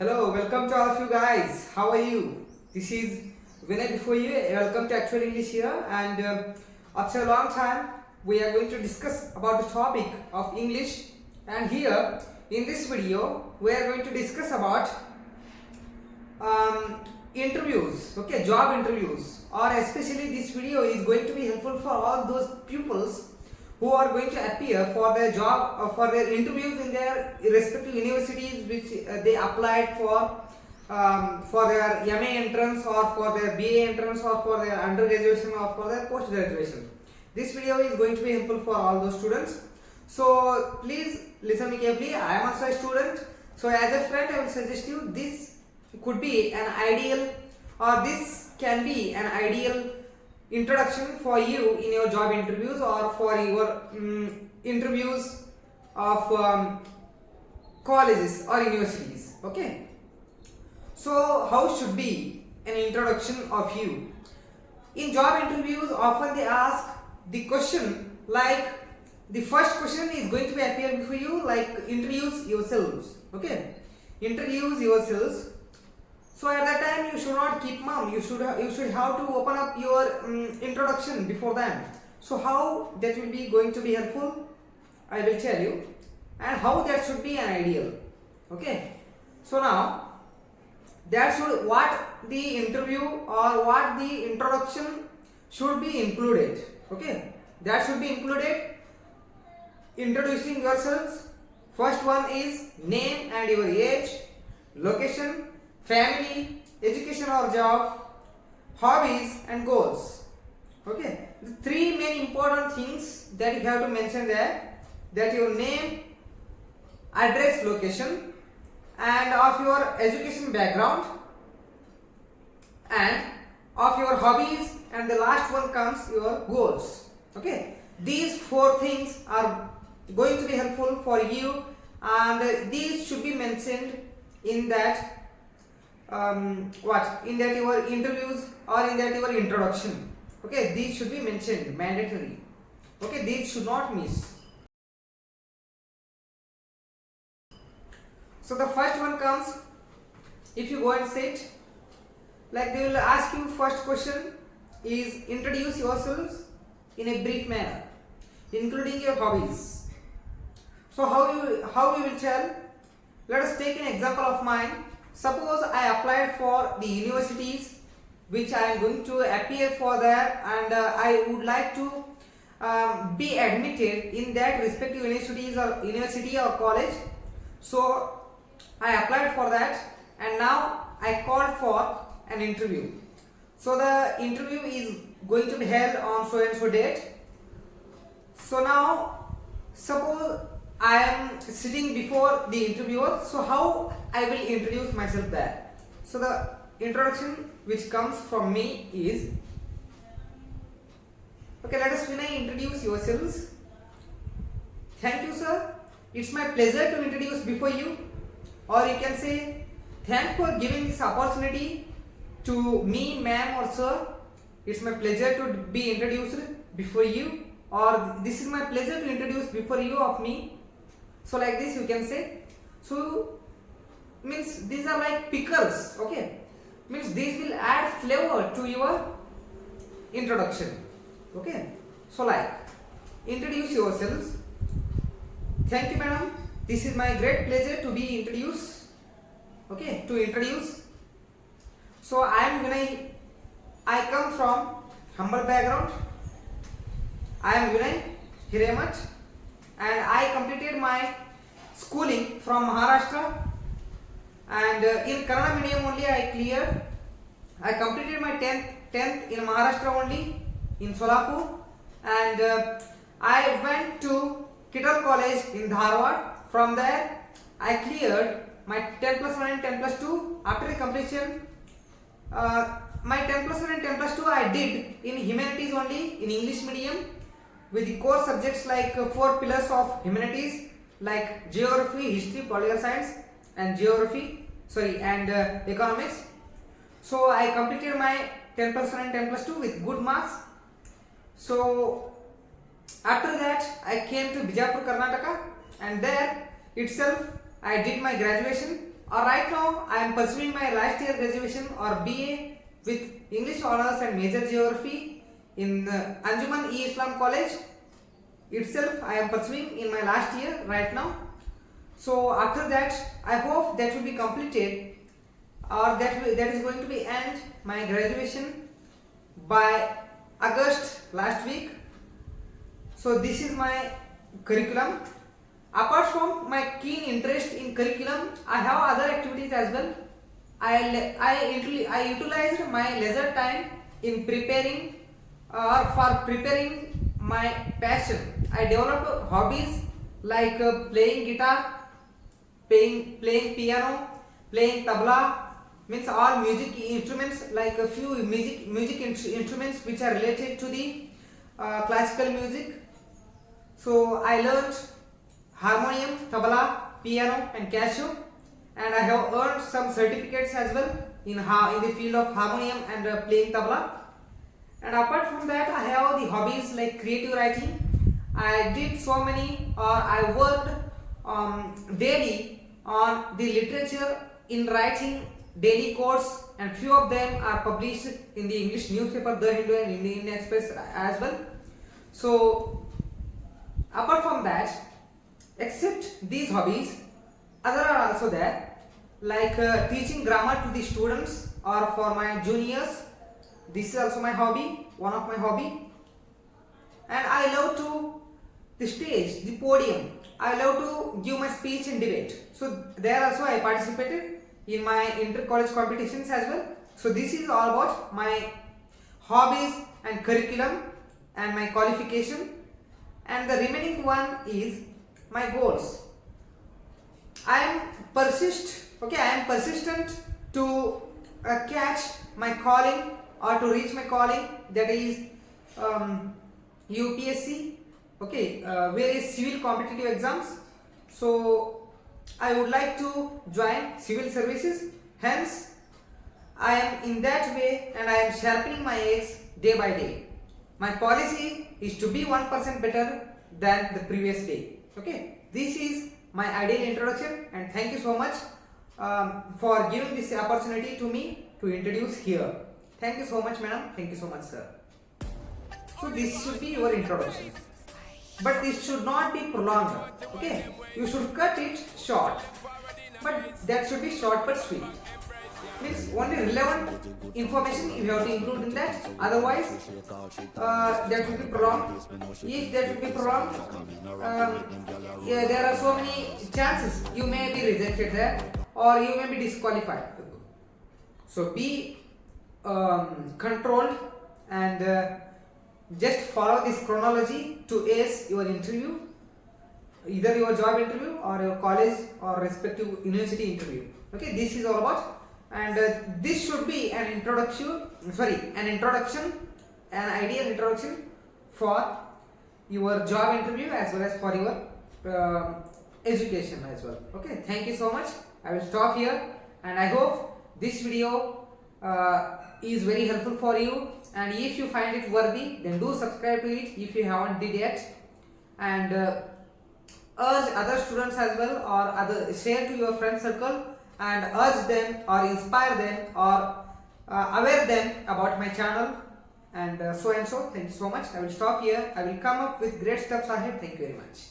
Hello, welcome to all of you guys. How are you? This is Vinay before you. Welcome to Actual English here. And after a long time, we are going to discuss about the topic of English. And here in this video, we are going to discuss about interviews. Okay, job interviews. Or especially this video is going to be helpful for all those pupils who are going to appear for their job or for their interviews in their respective universities which they applied for their MA entrance or for their BA entrance or for their undergraduation or for their post graduation. This video is going to be helpful for all those students. So please listen me carefully. I am also a student. So as a friend, I will suggest you this could be an ideal or this can be an ideal introduction for you in your job interviews or for your interviews of colleges or universities. Okay, so how should be an introduction of you in job interviews? Often they ask the question like the first question is going to be appear before you like introduce yourselves. Okay, introduce yourselves. So at that time you should not keep mum. You should have to open up your introduction before them. So how that will be going to be helpful, I will tell you, and how that should be an ideal. Okay. So now that should what the interview or what the introduction should be included. Okay, that should be included. Introducing yourselves. First one is name and your age, location, family, education or job, hobbies and goals. Okay, the three main important things that you have to mention there, that your name, address, location, and of your education background, and of your hobbies, and the last one comes your goals. Okay, these four things are going to be helpful for you, and these should be mentioned in that in that your interviews or in that your introduction. Okay, these should be mentioned, mandatory. Okay, these should not miss. So the first one comes, if you go and sit, like they will ask you first question is introduce yourselves in a brief manner, including your hobbies. So how you will tell? Let us take an example of mine. Suppose I applied for the universities which I am going to appear for there, and I would like to be admitted in that respective university or college. So I applied for that, and now I called for an interview. So the interview is going to be held on so and so date. So now suppose I am sitting before the interviewer, so how I will introduce myself there? So the introduction which comes from me is, okay, let us introduce yourselves. Thank you, sir. It's my pleasure to introduce before you. Or you can say, thanks for giving this opportunity to me, ma'am or sir. It's my pleasure to be introduced before you. Or this is my pleasure to introduce before you of me. So like this you can say. So means these are like pickles. Okay, means these will add flavor to your introduction. Okay, so like introduce yourselves. Thank you, madam. This is my great pleasure to be introduced. Okay, to introduce. So I am Vinay. I come from humble background. I am Vinay Hiremat, and I completed my schooling from Maharashtra, and in Kannada medium only I cleared. I completed my 10th in Maharashtra only, in Solapur, and I went to Kittal College in Dharwad. From there I cleared my 10+1 and 10+2. After the completion, my 10+1 and 10+2 I did in humanities only, in English medium, with the core subjects like 4 pillars of humanities like geography, history, political science, and economics. So I completed my 10+1 and 10+2 with good marks. So after that I came to Bijapur, Karnataka, and there itself I did my graduation right now I am pursuing my last year graduation or BA with English Honours and Major Geography in Anjuman E-Islam College itself. I am pursuing in my last year right now. So after that, I hope that will be completed, or that is going to be end my graduation by August last week. So this is my curriculum. Apart from my keen interest in curriculum, I have other activities as well. I utilized my leisure time in preparing for preparing my passion. I developed hobbies like playing guitar, playing piano, playing tabla, means all music instruments, like a few music instruments which are related to the classical music. So I learned harmonium, tabla, piano and casio, and I have earned some certificates as well in the field of harmonium and playing tabla. And apart from that, I have the hobbies like creative writing. I did so many, or I worked daily on the literature in writing daily quotes, and few of them are published in the English newspaper The Hindu and Indian Express as well. So apart from that, except these hobbies, other are also there, like teaching grammar to the students or for my juniors. This is also my hobby, one of my hobby. And I love to the stage, the podium. I love to give my speech in debate. So there also I participated in my inter-college competitions as well. So this is all about my hobbies and curriculum and my qualification. And the remaining one is my goals. I am persistent to catch my calling or to reach my calling, that is UPSC, various civil competitive exams. So I would like to join civil services. Hence I am in that way, and I am sharpening my eggs day by day. My policy is to be 1% better than the previous day. This is my ideal introduction, and thank you so much for giving this opportunity to me to introduce here. Thank you so much, madam. Thank you so much, sir. So this should be your introduction, but this should not be prolonged. You should cut it short, but that should be short but sweet. Means only relevant information you have to include in that. Otherwise, that will be prolonged. If that will be prolonged, there are so many chances you may be rejected there, or you may be disqualified. So be controlled and just follow this chronology to ace your interview, either your job interview or your college or respective university interview. This is all about. And this should be an introduction, an ideal introduction for your job interview as well as for your education as well. Thank you so much. I will stop here, and I hope this video is very helpful for you. And if you find it worthy, then do subscribe to it if you haven't did yet, and urge other students as well, or share to your friend circle, and urge them or inspire them or aware them about my channel, and so and so. Thank you so much. I will stop here. I will come up with great steps ahead. Thank you very much.